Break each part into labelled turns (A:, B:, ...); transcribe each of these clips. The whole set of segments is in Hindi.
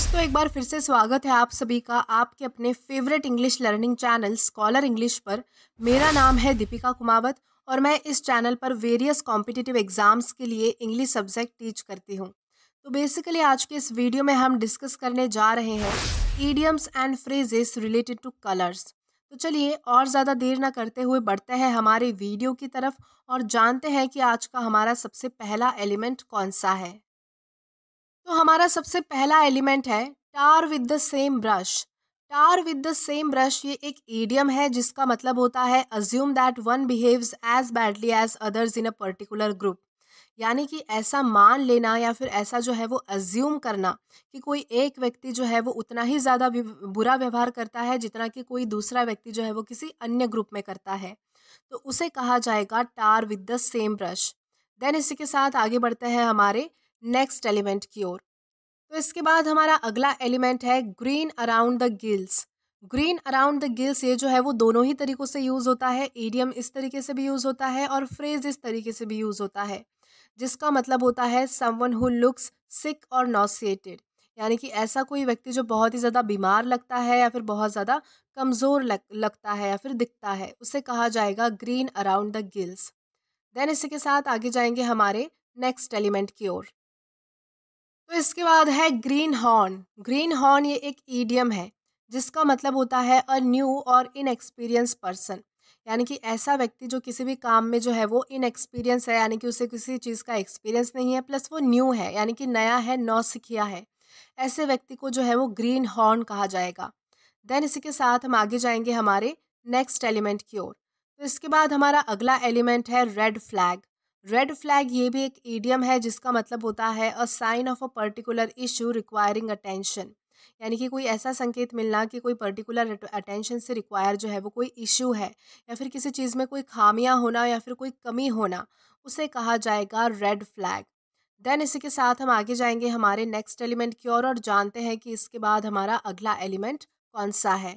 A: दोस्तों, एक बार फिर से स्वागत है आप सभी का आपके अपने favourite English learning channel scholar English पर। मेरा नाम है दीपिका कुमावत और मैं इस चैनल पर वेरियस कॉम्पिटिटिव एग्जाम्स के लिए इंग्लिश सब्जेक्ट टीच करती हूँ। तो बेसिकली आज के इस वीडियो में हम डिस्कस करने जा रहे हैं idioms and phrases related two colours. तो चलिए और ज़्यादा देर ना करते हुए बढ़ते हैं हमारे वीडियो की तरफ और जानते हैं कि आज का हमारा सबसे पहला एलिमेंट कौन सा है। तो हमारा सबसे पहला एलिमेंट है tar with the same brush. Tar with the same brush ये एक ईडियम है जिसका मतलब होता है assume that one behaves as badly as others in a particular group. यानी कि ऐसा मान लेना या फिर ऐसा जो है वो अज्यूम करना कि कोई एक व्यक्ति जो है वो उतना ही ज़्यादा बुरा व्यवहार करता है जितना कि कोई दूसरा व्यक्ति जो है वो किसी अन्य ग्रुप में करता है, तो उसे कहा जाएगा tar with the same brush. Then इसी के साथ आगे बढ़ते हैं हमारे नेक्स्ट एलिमेंट की ओर। तो इसके बाद हमारा अगला एलिमेंट है green around the gills. Green around the gills ये जो है वो दोनों ही तरीकों से यूज़ होता है। ईडियम इस तरीके से भी यूज़ होता है और फ्रेज इस तरीके से भी यूज़ होता है, जिसका मतलब होता है समवन हु लुक्स सिक और नॉसिएटेड। यानी कि ऐसा कोई व्यक्ति जो बहुत ही ज़्यादा बीमार लगता है या फिर बहुत ज़्यादा कमज़ोर लगता है या फिर दिखता है, उसे कहा जाएगा green around the gills. Then इसी के साथ आगे जाएंगे हमारे नेक्स्ट एलिमेंट की ओर। तो इसके बाद है ग्रीन हॉर्न। ग्रीन हॉर्न ये एक ईडियम है जिसका मतलब होता है अ न्यू और इनएक्सपीरियंस पर्सन। यानी कि ऐसा व्यक्ति जो किसी भी काम में जो है वो इनएक्सपीरियंस है, यानी कि उसे किसी चीज़ का एक्सपीरियंस नहीं है, प्लस वो न्यू है यानी कि नया है, नौसिखिया है। ऐसे व्यक्ति को जो है वो ग्रीन हॉर्न कहा जाएगा। देन इसी के साथ हम आगे जाएंगे हमारे नेक्स्ट एलिमेंट की ओर। तो इसके बाद हमारा अगला एलिमेंट है रेड फ्लैग। रेड फ्लैग ये भी एक ईडियम है जिसका मतलब होता है a sign of a particular issue requiring attention. यानी कि कोई ऐसा संकेत मिलना कि कोई पर्टिकुलर अटेंशन से रिक्वायर जो है वो कोई इशू है या फिर किसी चीज़ में कोई खामियां होना या फिर कोई कमी होना, उसे कहा जाएगा रेड फ्लैग। देन इसी के साथ हम आगे जाएंगे हमारे नेक्स्ट एलिमेंट की ओर और जानते हैं कि इसके बाद हमारा अगला एलिमेंट कौन सा है।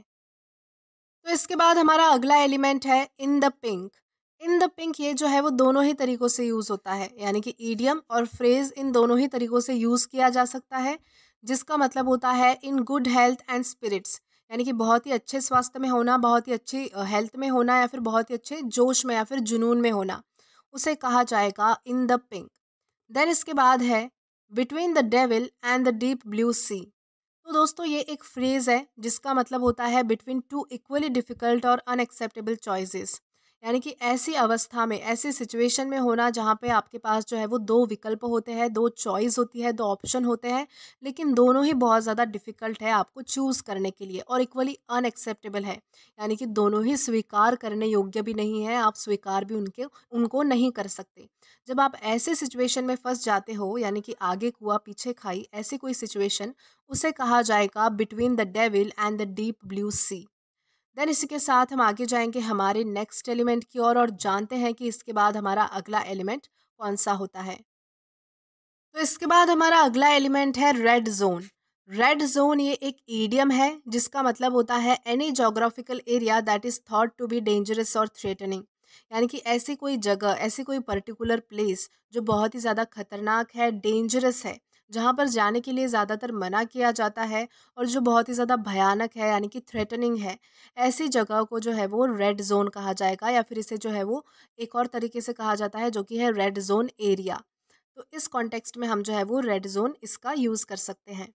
A: तो इसके बाद हमारा अगला एलिमेंट है in the pink. In the pink ये जो है वो दोनों ही तरीकों से यूज़ होता है, यानी कि ईडियम और फ्रेज इन दोनों ही तरीकों से यूज़ किया जा सकता है, जिसका मतलब होता है in good health and spirits. यानी कि बहुत ही अच्छे स्वास्थ्य में होना, बहुत ही अच्छी हेल्थ में होना या फिर बहुत ही अच्छे जोश में या फिर जुनून में होना, उसे कहा जाएगा इन द पिंक। देन इसके बाद है between the devil and the deep blue sea. तो दोस्तों ये एक फ्रेज है जिसका मतलब होता है बिटवीन टू इक्वली डिफिकल्ट और अनएक्सेप्टेबल चॉइसेस। यानी कि ऐसी अवस्था में, ऐसी सिचुएशन में होना जहाँ पे आपके पास जो है वो दो विकल्प होते हैं, दो चॉइस होती है, दो ऑप्शन होते हैं, लेकिन दोनों ही बहुत ज़्यादा डिफिकल्ट है आपको चूज़ करने के लिए और इक्वली अनएक्सेप्टेबल है। यानी कि दोनों ही स्वीकार करने योग्य भी नहीं है, आप स्वीकार भी उनको नहीं कर सकते। जब आप ऐसे सिचुएशन में फंस जाते हो, यानी कि आगे कुआ पीछे खाई, ऐसी कोई सिचुएशन, उसे कहा जाएगा between the devil and the deep blue sea. Then इसी के साथ हम आगे जाएंगे हमारे नेक्स्ट एलिमेंट की ओर और जानते हैं कि इसके बाद हमारा अगला एलिमेंट कौन सा होता है। तो इसके बाद हमारा अगला एलिमेंट है रेड जोन। रेड जोन ये एक ईडियम है जिसका मतलब होता है any geographical area that is thought to be dangerous और थ्रेटनिंग। यानी कि ऐसी कोई जगह, ऐसी कोई पर्टिकुलर प्लेस जो बहुत ही ज़्यादा खतरनाक है, डेंजरस है, जहाँ पर जाने के लिए ज़्यादातर मना किया जाता है और जो बहुत ही ज़्यादा भयानक है यानी कि थ्रेटनिंग है, ऐसी जगह को जो है वो रेड जोन कहा जाएगा या फिर इसे जो है वो एक और तरीके से कहा जाता है जो कि है रेड जोन एरिया। तो इस कॉन्टेक्स्ट में हम जो है वो रेड जोन इसका यूज़ कर सकते हैं।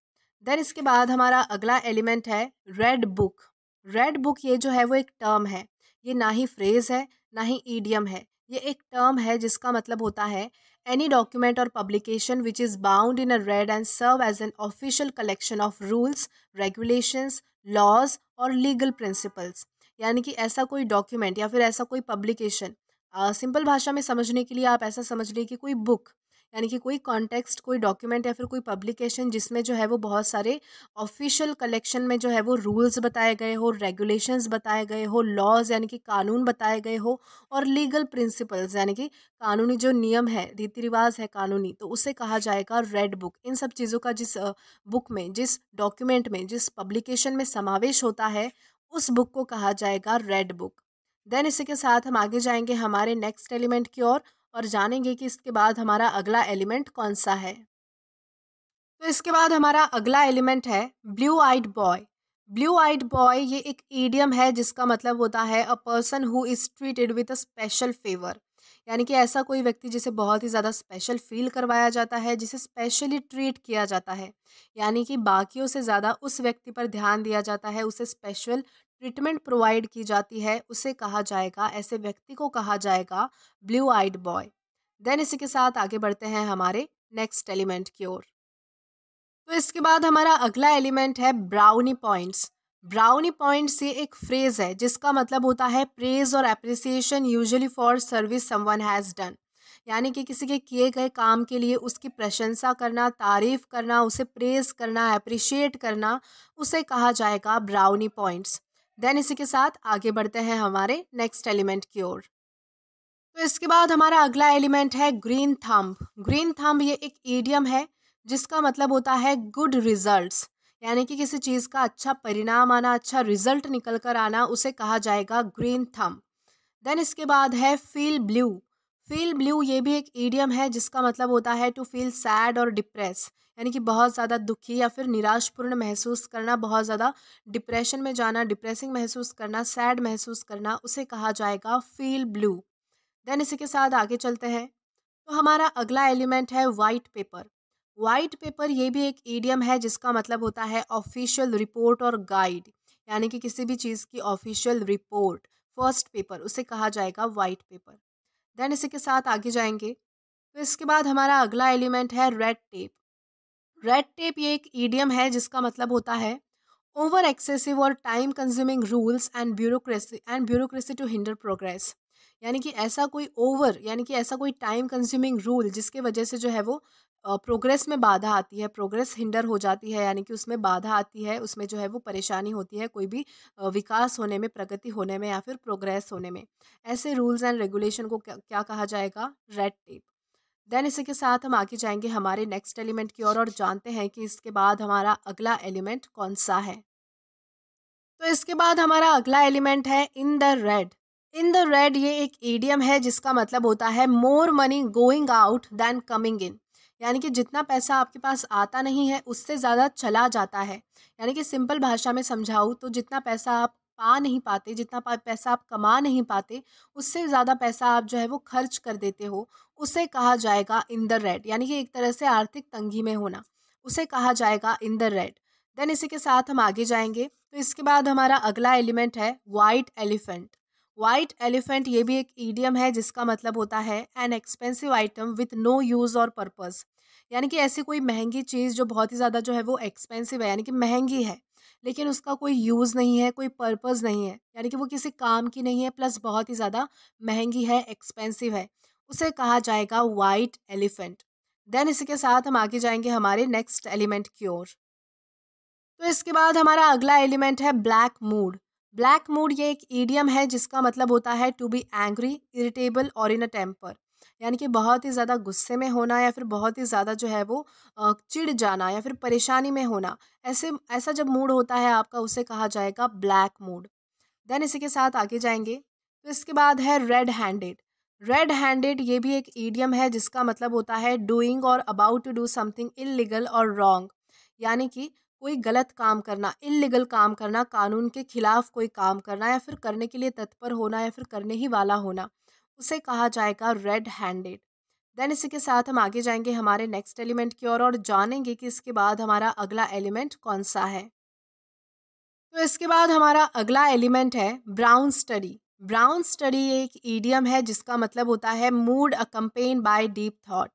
A: देन इसके बाद हमारा अगला एलिमेंट है रेड बुक। रेड बुक ये जो है वो एक टर्म है, ये ना ही फ्रेज है ना ही ईडियम है, ये एक टर्म है जिसका मतलब होता है एनी डॉक्यूमेंट और publication which is bound in a red and serve as an official collection of rules, regulations, laws और लीगल प्रिंसिपल्स। यानी कि ऐसा कोई डॉक्यूमेंट या फिर ऐसा कोई पब्लिकेशन, सिंपल भाषा में समझने के लिए आप ऐसा समझ लीजिए कि कोई बुक, यानी कि कोई कॉन्टेक्स्ट, कोई डॉक्यूमेंट या फिर कोई पब्लिकेशन जिसमें जो है वो बहुत सारे ऑफिशियल कलेक्शन में जो है वो रूल्स बताए गए हो, रेगुलेशंस बताए गए हो, लॉज यानी कि कानून बताए गए हो, और लीगल प्रिंसिपल्स यानी कि कानूनी जो नियम है, रीति रिवाज है कानूनी, तो उसे कहा जाएगा रेड बुक। इन सब चीज़ों का जिस बुक में, जिस डॉक्यूमेंट में, जिस पब्लिकेशन में समावेश होता है, उस बुक को कहा जाएगा रेड बुक। देन इसी के साथ हम आगे जाएंगे हमारे नेक्स्ट एलिमेंट की ओर और जानेंगे कि इसके बाद हमारा अगला एलिमेंट कौन सा है। तो इसके बाद हमारा अगला एलिमेंट है blue eyed boy. Blue eyed boy ये एक ईडियम है जिसका मतलब होता है a person who is treated with a special favour. यानी कि ऐसा कोई व्यक्ति जिसे बहुत ही ज़्यादा स्पेशल फील करवाया जाता है, जिसे स्पेशली ट्रीट किया जाता है। यानी कि बाकियों से ज़्यादा उस व्यक्ति पर ध्यान दिया जाता है, उसे स्पेशल ट्रीटमेंट प्रोवाइड की जाती है, उसे कहा जाएगा, ऐसे व्यक्ति को कहा जाएगा ब्लू आइड बॉय। देन इसी के साथ आगे बढ़ते हैं हमारे नेक्स्ट एलिमेंट की ओर। तो इसके बाद हमारा अगला एलिमेंट है ब्राउनी पॉइंट्स। ब्राउनी पॉइंट्स ये एक फ्रेज है जिसका मतलब होता है प्रेज और appreciation usually for service someone has done. यानी कि किसी के किए गए काम के लिए उसकी प्रशंसा करना, तारीफ करना, उसे प्रेज करना, अप्रिशिएट करना, उसे कहा जाएगा ब्राउनी पॉइंट्स। देन इसी के साथ आगे बढ़ते हैं हमारे नेक्स्ट एलिमेंट की ओर। तो इसके बाद हमारा अगला एलिमेंट है ग्रीन थंब। ग्रीन थंब ये एक ईडियम है जिसका मतलब होता है गुड रिजल्ट्स। यानी कि किसी चीज़ का अच्छा परिणाम आना, अच्छा रिजल्ट निकल कर आना, उसे कहा जाएगा ग्रीन थंब। देन इसके बाद है फील ब्लू। फील ब्लू ये भी एक ईडियम है जिसका मतलब होता है टू फील सैड और डिप्रेस। यानी कि बहुत ज़्यादा दुखी या फिर निराशपूर्ण महसूस करना, बहुत ज़्यादा डिप्रेशन में जाना, डिप्रेसिंग महसूस करना, सैड महसूस करना, उसे कहा जाएगा फील ब्लू। देन इसी के साथ आगे चलते हैं। तो हमारा अगला एलिमेंट है वाइट पेपर। वाइट पेपर ये भी एक ईडियम है जिसका मतलब होता है ऑफिशियल रिपोर्ट और गाइड। यानी कि किसी भी चीज़ की ऑफिशियल रिपोर्ट, फर्स्ट पेपर, उसे कहा जाएगा वाइट पेपर। देन इसी के साथ आगे जाएंगे। तो इसके बाद हमारा अगला एलिमेंट है रेड टेप। रेड टेप ये एक ईडियम है जिसका मतलब होता है ओवर एक्सेसिव और time consuming rules and bureaucracy to hinder progress. यानी कि ऐसा कोई ओवर, यानी कि ऐसा कोई टाइम कंज्यूमिंग रूल जिसके वजह से जो है वो प्रोग्रेस में बाधा आती है, प्रोग्रेस हिंडर हो जाती है, यानी कि उसमें बाधा आती है, उसमें जो है वो परेशानी होती है कोई भी विकास होने में, प्रगति होने में या फिर प्रोग्रेस होने में। ऐसे रूल्स एंड रेगुलेशन को क्या क्या कहा जाएगा? Red tape. देन इसी के साथ हम आगे जाएंगे हमारे नेक्स्ट एलिमेंट की ओर और जानते हैं कि इसके बाद हमारा अगला एलिमेंट कौन सा है। तो इसके बाद हमारा अगला एलिमेंट है in the red. In the red ये एक ईडियम है जिसका मतलब होता है more money going out than coming in. यानी कि जितना पैसा आपके पास आता नहीं है उससे ज़्यादा चला जाता है। यानी कि सिंपल भाषा में समझाऊँ तो जितना पैसा आप पा नहीं पाते, जितना पैसा आप कमा नहीं पाते, उससे ज़्यादा पैसा आप जो है वो खर्च कर देते हो, उसे कहा जाएगा इन द रेड। यानी कि एक तरह से आर्थिक तंगी में होना, उसे कहा जाएगा इन द रेड। देन इसी के साथ हम आगे जाएंगे। तो इसके बाद हमारा अगला एलिमेंट है वाइट एलिफेंट। वाइट एलिफेंट ये भी एक ईडियम है जिसका मतलब होता है an expensive item with no use और पर्पस। यानी कि ऐसी कोई महंगी चीज़ जो बहुत ही ज़्यादा जो है वो एक्सपेंसिव है, यानी कि महंगी है, लेकिन उसका कोई यूज़ नहीं है, कोई पर्पस नहीं है, यानी कि वो किसी काम की नहीं है, प्लस बहुत ही ज़्यादा महंगी है, एक्सपेंसिव है, उसे कहा जाएगा वाइट एलिफेंट। देन इसी के साथ हम आगे जाएंगे हमारे नेक्स्ट एलिमेंट की ओर। तो इसके बाद हमारा अगला एलिमेंट है ब्लैक मूड। ब्लैक मूड ये एक ईडियम है जिसका मतलब होता है टू बी एंग्री, इरिटेबल और इन अ टेम्पर। यानी कि बहुत ही ज़्यादा गुस्से में होना या फिर बहुत ही ज़्यादा जो है वो चिढ़ जाना या फिर परेशानी में होना। ऐसा जब मूड होता है आपका, उसे कहा जाएगा ब्लैक मूड। देन इसी के साथ आगे जाएंगे। तो इसके बाद है रेड हैंडेड। रेड हैंडेड ये भी एक ईडियम है जिसका मतलब होता है डूइंग और about to do something illegal और रॉन्ग। यानी कि कोई गलत काम करना, इल्लीगल काम करना, कानून के खिलाफ कोई काम करना या फिर करने के लिए तत्पर होना या फिर करने ही वाला होना, उसे कहा जाएगा रेड हैंडेड। देन इसी के साथ हम आगे जाएंगे हमारे नेक्स्ट एलिमेंट की ओर और जानेंगे कि इसके बाद हमारा अगला एलिमेंट कौन सा है। तो इसके बाद हमारा अगला एलिमेंट है ब्राउन स्टडी। ब्राउन स्टडी एक ईडियम है जिसका मतलब होता है मूड अकम्पेन बाय डीप थॉट।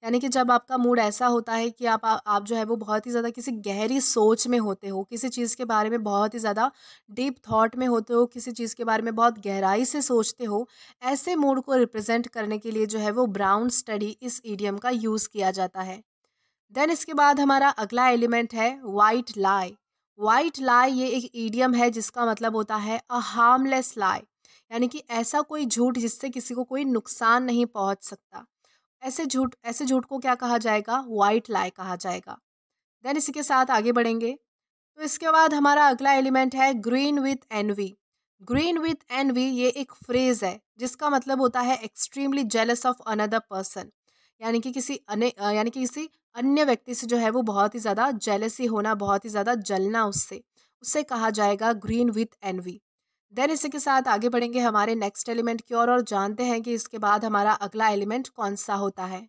A: यानी कि जब आपका मूड ऐसा होता है कि आप जो है वो बहुत ही ज़्यादा किसी गहरी सोच में होते हो, किसी चीज़ के बारे में बहुत ही ज़्यादा डीप थॉट में होते हो, किसी चीज़ के बारे में बहुत गहराई से सोचते हो, ऐसे मूड को रिप्रेजेंट करने के लिए जो है वो ब्राउन स्टडी इस ईडियम का यूज़ किया जाता है। देन इसके बाद हमारा अगला एलिमेंट है वाइट लाई। वाइट लाई ये एक ईडियम है जिसका मतलब होता है अ हार्मलेस लाई। यानी कि ऐसा कोई झूठ जिससे किसी को कोई नुकसान नहीं पहुंच सकता। ऐसे झूठ को क्या कहा जाएगा? वाइट लाई कहा जाएगा। देन इसी के साथ आगे बढ़ेंगे। तो इसके बाद हमारा अगला एलिमेंट है green with envy. Green with envy ये एक फ्रेज है जिसका मतलब होता है extremely jealous of another person. यानी कि किसी अन्य व्यक्ति से जो है वो बहुत ही ज़्यादा जेलसी होना, बहुत ही ज़्यादा जलना उससे, उसे कहा जाएगा ग्रीन विथ एनवी। देन इसी के साथ आगे बढ़ेंगे हमारे नेक्स्ट एलिमेंट की ओर और जानते हैं कि इसके बाद हमारा अगला एलिमेंट कौन सा होता है।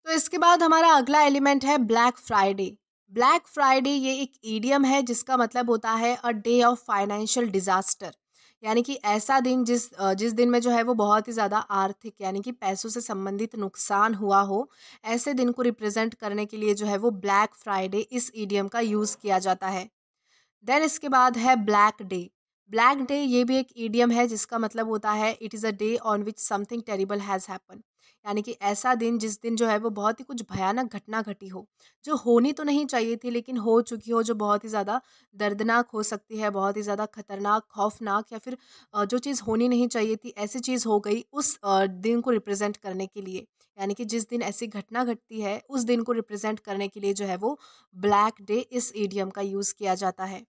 A: तो इसके बाद हमारा अगला एलिमेंट है ब्लैक फ्राइडे। ब्लैक फ्राइडे ये एक ईडियम है जिसका मतलब होता है a day of financial disaster, यानी कि ऐसा दिन जिस दिन में जो है वो बहुत ही ज़्यादा आर्थिक यानी कि पैसों से संबंधित नुकसान हुआ हो, ऐसे दिन को रिप्रेजेंट करने के लिए जो है वो ब्लैक फ्राइडे इस ईडियम का यूज़ किया जाता है। देन इसके बाद है ब्लैक डे। ब्लैक डे ये भी एक ईडियम है जिसका मतलब होता है it is a day on which something terrible has happen, यानी कि ऐसा दिन जिस दिन जो है वो बहुत ही कुछ भयानक घटना घटी हो, जो होनी तो नहीं चाहिए थी लेकिन हो चुकी हो, जो बहुत ही ज़्यादा दर्दनाक हो सकती है, बहुत ही ज़्यादा खतरनाक, खौफनाक, या फिर जो चीज़ होनी नहीं चाहिए थी ऐसी चीज़ हो गई, उस दिन को रिप्रेजेंट करने के लिए, यानी कि जिस दिन ऐसी घटना घटती है उस दिन को रिप्रेजेंट करने के लिए जो है वो ब्लैक डे इस ईडियम का यूज़ किया जाता है।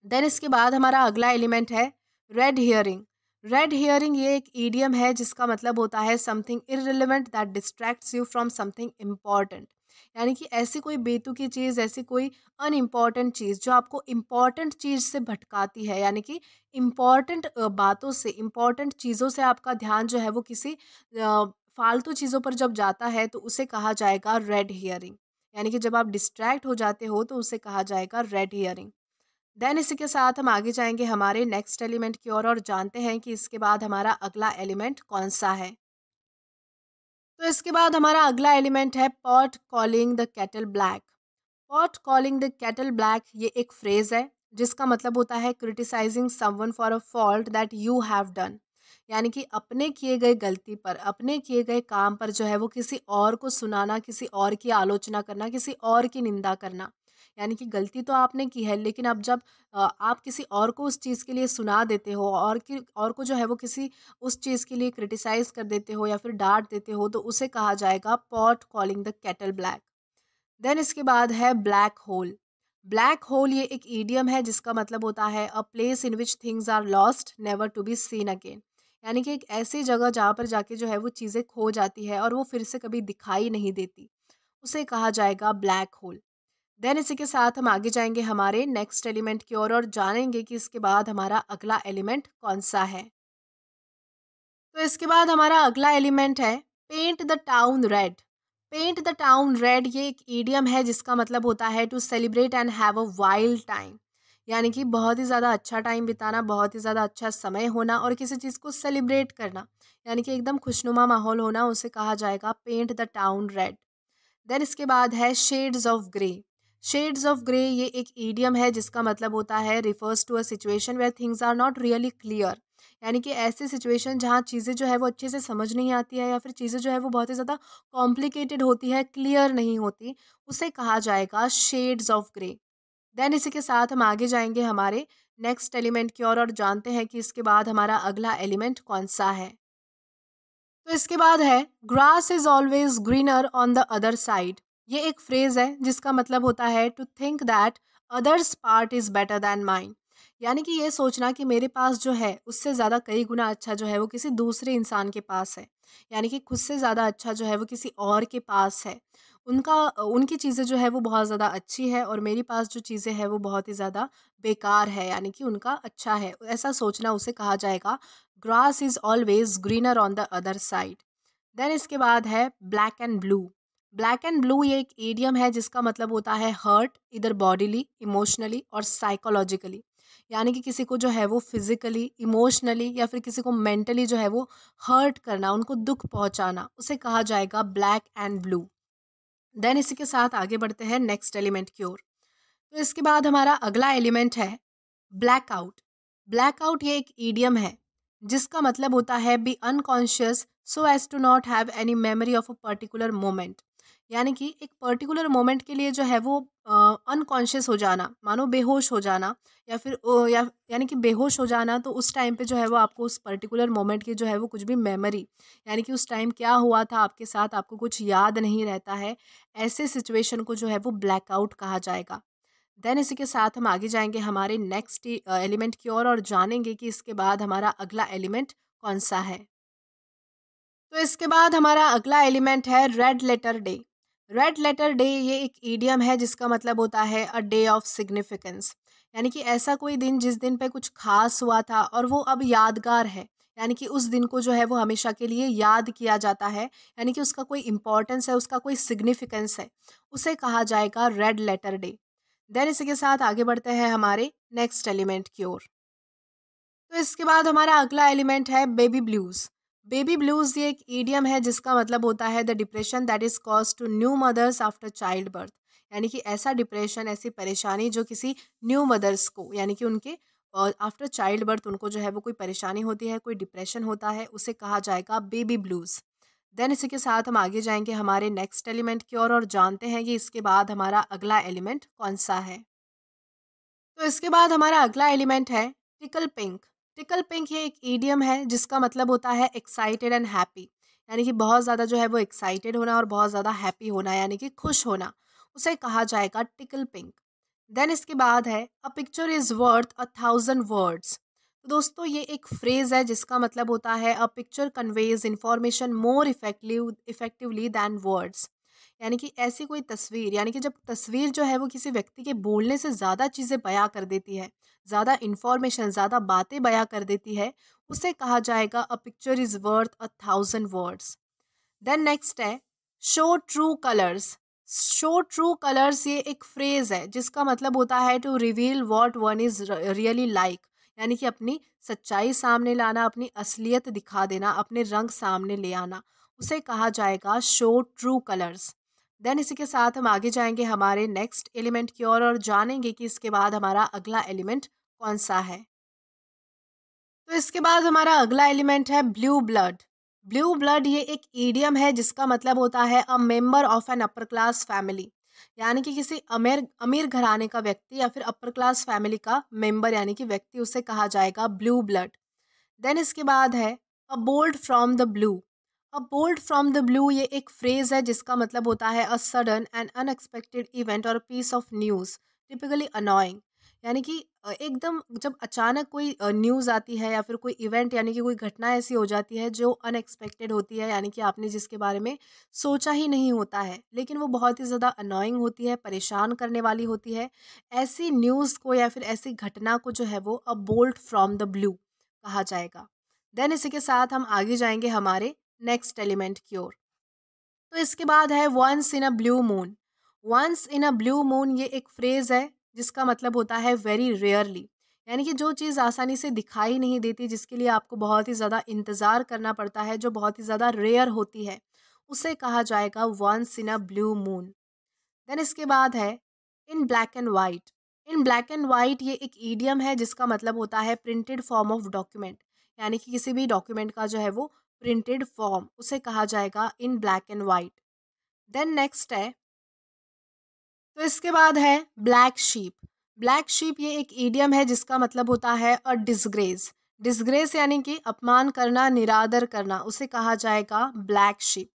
A: देन इसके बाद हमारा अगला एलिमेंट है रेड हियरिंग। रेड हियरिंग ये एक ईडियम है जिसका मतलब होता है something irrelevant that distracts you from something important, यानी कि ऐसी कोई बेतुकी चीज़, ऐसी कोई अनइम्पॉर्टेंट चीज़ जो आपको इम्पॉर्टेंट चीज़ से भटकाती है, यानी कि इम्पॉर्टेंट बातों से, इम्पॉर्टेंट चीज़ों से आपका ध्यान जो है वो किसी फालतू चीज़ों पर जब जाता है तो उसे कहा जाएगा रेड हियरिंग, यानी कि जब आप डिस्ट्रैक्ट हो जाते हो तो उसे कहा जाएगा रेड हियरिंग। देन इसी के साथ हम आगे जाएंगे हमारे नेक्स्ट एलिमेंट की ओर और जानते हैं कि इसके बाद हमारा अगला एलिमेंट कौन सा है। तो इसके बाद हमारा अगला एलिमेंट है pot calling the kettle black. Pot calling the kettle black ये एक फ्रेज है जिसका मतलब होता है criticising someone for a fault that you have done, यानी कि अपने किए गए गलती पर, अपने किए गए काम पर जो है वो किसी और को सुनाना, किसी और की आलोचना करना, किसी और की निंदा करना, यानी कि गलती तो आपने की है लेकिन अब जब आप किसी और को उस चीज़ के लिए सुना देते हो और कि और को जो है वो किसी उस चीज़ के लिए क्रिटिसाइज कर देते हो या फिर डांट देते हो तो उसे कहा जाएगा pot calling the kettle black. Then इसके बाद है ब्लैक होल। ब्लैक होल ये एक ईडियम है जिसका मतलब होता है a place in which things are lost never to be seen again, यानी कि एक ऐसी जगह जहाँ पर जाके जो है वो चीज़ें खो जाती है और वो फिर से कभी दिखाई नहीं देती, उसे कहा जाएगा ब्लैक होल। देन इसी के साथ हम आगे जाएंगे हमारे नेक्स्ट एलिमेंट की ओर और जानेंगे कि इसके बाद हमारा अगला एलिमेंट कौन सा है। तो इसके बाद हमारा अगला एलिमेंट है paint the town red. Paint the town red ये एक ईडियम है जिसका मतलब होता है to celebrate and have a wild time, यानी कि बहुत ही ज़्यादा अच्छा टाइम बिताना, बहुत ही ज़्यादा अच्छा समय होना और किसी चीज़ को सेलिब्रेट करना, यानी कि एकदम खुशनुमा माहौल होना, उसे कहा जाएगा paint the town red. Then इसके बाद है shades of grey. Shades of grey ये एक ईडियम है जिसका मतलब होता है refers to a situation where things are not really clear, यानी कि ऐसी सिचुएशन जहाँ चीज़ें जो है वो अच्छे से समझ नहीं आती है या फिर चीज़ें जो है वो बहुत ही ज़्यादा कॉम्प्लिकेटेड होती है, क्लियर नहीं होती, उसे कहा जाएगा शेड्स ऑफ ग्रे। देन इसी के साथ हम आगे जाएंगे हमारे नेक्स्ट एलिमेंट की ओर और जानते हैं कि इसके बाद हमारा अगला एलिमेंट कौन सा है। तो इसके बाद है grass is always greener on the other side. ये एक फ्रेज है जिसका मतलब होता है to think that others part is better than mine, यानी कि ये सोचना कि मेरे पास जो है उससे ज़्यादा कई गुना अच्छा जो है वो किसी दूसरे इंसान के पास है, यानी कि खुद से ज़्यादा अच्छा जो है वो किसी और के पास है। उनकी चीज़ें जो है वो बहुत ज़्यादा अच्छी है और मेरी पास जो चीज़ें हैं वो बहुत ही ज़्यादा बेकार है, यानी कि उनका अच्छा है, ऐसा सोचना उसे कहा जाएगा grass is always greener on the other side. Then इसके बाद है black and blue. Black and blue ये एक ईडियम है जिसका मतलब होता है हर्ट इधर बॉडीली, इमोशनली और साइकोलॉजिकली, यानी कि किसी को जो है वो फिजिकली, इमोशनली या फिर किसी को मेंटली जो है वो हर्ट करना, उनको दुख पहुंचाना, उसे कहा जाएगा ब्लैक एंड ब्लू। देन इसी के साथ आगे बढ़ते हैं नेक्स्ट एलिमेंट की ओर। तो इसके बाद हमारा अगला एलिमेंट है ब्लैकआउट। ब्लैकआउट ये एक ईडियम है जिसका मतलब होता है be unconscious so as to not have any memory of a particular moment, यानी कि एक पर्टिकुलर मोमेंट के लिए जो है वो अनकॉन्शियस हो जाना, मानो बेहोश हो जाना, या फिर यानी कि बेहोश हो जाना, तो उस टाइम पे जो है वो आपको उस पर्टिकुलर मोमेंट की जो है वो कुछ भी मेमोरी, यानी कि उस टाइम क्या हुआ था आपके साथ आपको कुछ याद नहीं रहता है, ऐसे सिचुएशन को जो है वो ब्लैकआउट कहा जाएगा। देन इसी के साथ हम आगे जाएंगे हमारे नेक्स्ट एलिमेंट की ओर और जानेंगे कि इसके बाद हमारा अगला एलिमेंट कौन सा है। तो इसके बाद हमारा अगला एलिमेंट है red letter day. Red letter day ये एक ईडियम है जिसका मतलब होता है अ डे ऑफ सिग्निफिकेंस, यानी कि ऐसा कोई दिन जिस दिन पे कुछ खास हुआ था और वो अब यादगार है, यानी कि उस दिन को जो है वो हमेशा के लिए याद किया जाता है, यानी कि उसका कोई इम्पोर्टेंस है, उसका कोई सिग्निफिकेंस है, उसे कहा जाएगा रेड लेटर डे। देन इसी के साथ आगे बढ़ते हैं हमारे नेक्स्ट एलिमेंट की ओर। तो इसके बाद हमारा अगला एलिमेंट है बेबी ब्लूज। बेबी ब्लूज ये एक ईडियम है जिसका मतलब होता है the depression that is cause to new mothers after child birth, यानी कि ऐसा डिप्रेशन, ऐसी परेशानी जो किसी न्यू मदर्स को, यानी कि उनके आफ्टर चाइल्ड बर्थ उनको जो है वो कोई परेशानी होती है, कोई डिप्रेशन होता है, उसे कहा जाएगा बेबी ब्लूज। देन इसी के साथ हम आगे जाएंगे हमारे नेक्स्ट एलिमेंट की ओर और जानते हैं कि इसके बाद हमारा अगला एलिमेंट कौन सा है। तो इसके बाद हमारा अगला एलिमेंट है टिकल पिंक। टिकल पिंक ये एक ईडियम है जिसका मतलब होता है एक्साइटेड एंड हैप्पी, यानी कि बहुत ज़्यादा जो है वो एक्साइटेड होना और बहुत ज़्यादा हैप्पी होना, यानी कि खुश होना, उसे कहा जाएगा टिकल पिंक। देन इसके बाद है a picture is worth 1,000 words. तो दोस्तों ये एक फ्रेज़ है जिसका मतलब होता है a picture conveys information more effectively than words, यानी कि ऐसी कोई तस्वीर, यानी कि जब तस्वीर जो है वो किसी व्यक्ति के बोलने से ज़्यादा चीज़ें बयां कर देती है, ज़्यादा इन्फॉर्मेशन, ज़्यादा बातें बयां कर देती है, उसे कहा जाएगा a picture is worth 1,000 words. Then next है show true colours. Show true colours ये एक फ्रेज है जिसका मतलब होता है to reveal what one is really like, यानी कि अपनी सच्चाई सामने लाना, अपनी असलियत दिखा देना, अपने रंग सामने ले आना, उसे कहा जाएगा शो ट्रू कलर्स। देन इसी के साथ हम आगे जाएंगे हमारे नेक्स्ट एलिमेंट की ओर और जानेंगे कि इसके बाद हमारा अगला एलिमेंट कौन सा है। तो इसके बाद हमारा अगला एलिमेंट है ब्लू ब्लड। ब्लू ब्लड ये एक ईडियम है जिसका मतलब होता है a member of an upper class family, यानी कि किसी अमीर अमीर घराने का व्यक्ति या फिर अपर क्लास फैमिली का मेंबर, यानी कि व्यक्ति, उसे कहा जाएगा ब्लू ब्लड। देन इसके बाद है a bolt from the blue. A bolt from the blue ये एक फ्रेज है जिसका मतलब होता है a sudden and unexpected event और piece of news typically annoying, यानी कि एकदम जब अचानक कोई न्यूज़ आती है या फिर कोई इवेंट, यानी कि कोई घटना ऐसी हो जाती है जो अनएक्सपेक्टेड होती है, यानी कि आपने जिसके बारे में सोचा ही नहीं होता है, लेकिन वो बहुत ही ज़्यादा अनोइंग होती है, परेशान करने वाली होती है, ऐसी न्यूज़ को या फिर ऐसी घटना को जो है वो a bolt from the blue कहा जाएगा। देन इसी के साथ हम आगे जाएंगे हमारे नेक्स्ट एलिमेंट की ओर। तो इसके बाद है once in a blue moon. Once in a blue moon ये एक फ्रेज है जिसका मतलब होता है वेरी रेयरली, यानी कि जो चीज़ आसानी से दिखाई नहीं देती, जिसके लिए आपको बहुत ही ज़्यादा इंतज़ार करना पड़ता है, जो बहुत ही ज़्यादा रेयर होती है, उसे कहा जाएगा once in a blue moon. Then इसके बाद है in black and white. In black and white ये एक ईडियम है जिसका मतलब होता है प्रिंटेड फॉर्म ऑफ डॉक्यूमेंट, यानी कि किसी भी डॉक्यूमेंट का जो है वो प्रिंटेड फॉर्म, उसे कहा जाएगा in black and white. Then next है, तो इसके बाद है ब्लैक शीप। ब्लैक शीप ये एक ईडियम है जिसका मतलब होता है अ डिसग्रेस। डिसग्रेस यानी कि अपमान करना, निरादर करना, उसे कहा जाएगा ब्लैक शीप।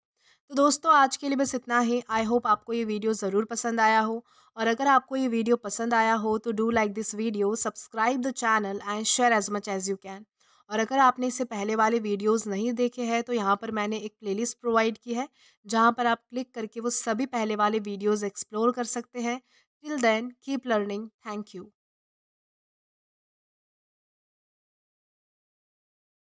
A: तो दोस्तों आज के लिए बस इतना ही। आई होप आपको ये वीडियो ज़रूर पसंद आया हो, और अगर आपको ये वीडियो पसंद आया हो तो do like this video, subscribe the channel and share as much as you can. और अगर आपने इससे पहले वाले वीडियोस नहीं देखे हैं तो यहाँ पर मैंने एक प्लेलिस्ट प्रोवाइड की है जहाँ पर आप क्लिक करके वो सभी पहले वाले वीडियोस एक्सप्लोर कर सकते हैं। Till then keep learning. Thank you.